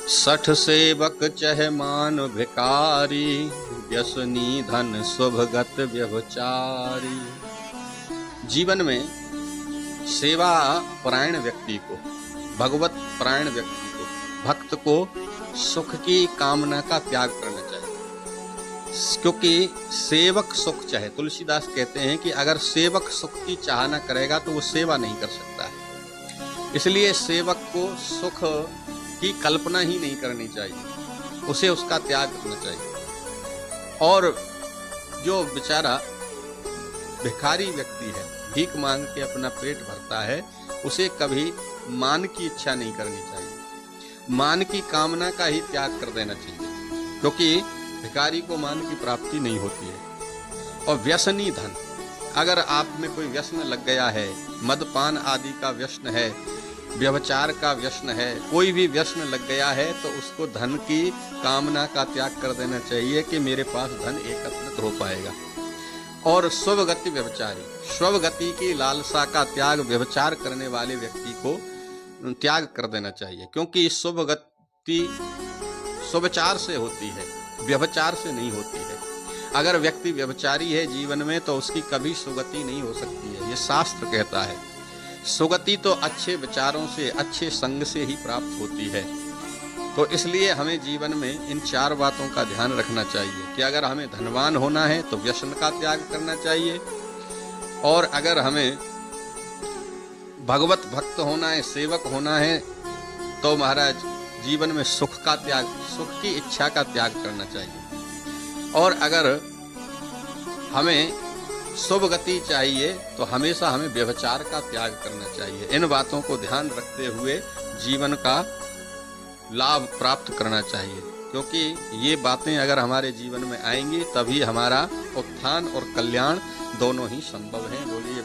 सठ सेवक चह मान भिकारी, व्यसनी धन शुभगत व्यभिचारी। जीवन में सेवा परायण व्यक्ति को, भगवत परायण व्यक्ति को, भक्त को सुख की कामना का त्याग करना चाहिए, क्योंकि सेवक सुख चाहे। तुलसीदास कहते हैं कि अगर सेवक सुख की चाह न करेगा तो वो सेवा नहीं कर सकता है। इसलिए सेवक को सुख की कल्पना ही नहीं करनी चाहिए, उसे उसका त्याग करना चाहिए। और जो बेचारा भिखारी व्यक्ति है, भीख मांग के अपना पेट भरता है, उसे कभी मान की इच्छा नहीं करनी चाहिए, मान की कामना का ही त्याग कर देना चाहिए, क्योंकि भिखारी को मान की प्राप्ति नहीं होती है। और व्यसनी धन, अगर आप में कोई व्यसन लग गया है, मदपान आदि का व्यसन है, व्यभिचार का व्यसन है, कोई भी व्यसन लग गया है, तो उसको धन की कामना का त्याग कर देना चाहिए कि मेरे पास धन एकत्रित हो पाएगा। और स्वगति व्यभिचारी, स्वगति की लालसा का त्याग व्यभिचार करने वाले व्यक्ति को त्याग कर देना चाहिए, क्योंकि स्वगति स्वविचार से होती है, व्यभिचार से नहीं होती है। अगर व्यक्ति व्यभिचारी है जीवन में तो उसकी कभी सुगति नहीं हो सकती है, ये शास्त्र कहता है। सुगति तो अच्छे विचारों से, अच्छे संग से ही प्राप्त होती है। तो इसलिए हमें जीवन में इन चार बातों का ध्यान रखना चाहिए कि अगर हमें धनवान होना है तो व्यसन का त्याग करना चाहिए, और अगर हमें भगवत भक्त होना है, सेवक होना है, तो महाराज जीवन में सुख का त्याग, सुख की इच्छा का त्याग करना चाहिए। और अगर हमें शुभ गति चाहिए तो हमेशा हमें व्यभिचार का त्याग करना चाहिए। इन बातों को ध्यान रखते हुए जीवन का लाभ प्राप्त करना चाहिए, क्योंकि ये बातें अगर हमारे जीवन में आएंगी तभी हमारा उत्थान और कल्याण दोनों ही संभव है। बोलिए।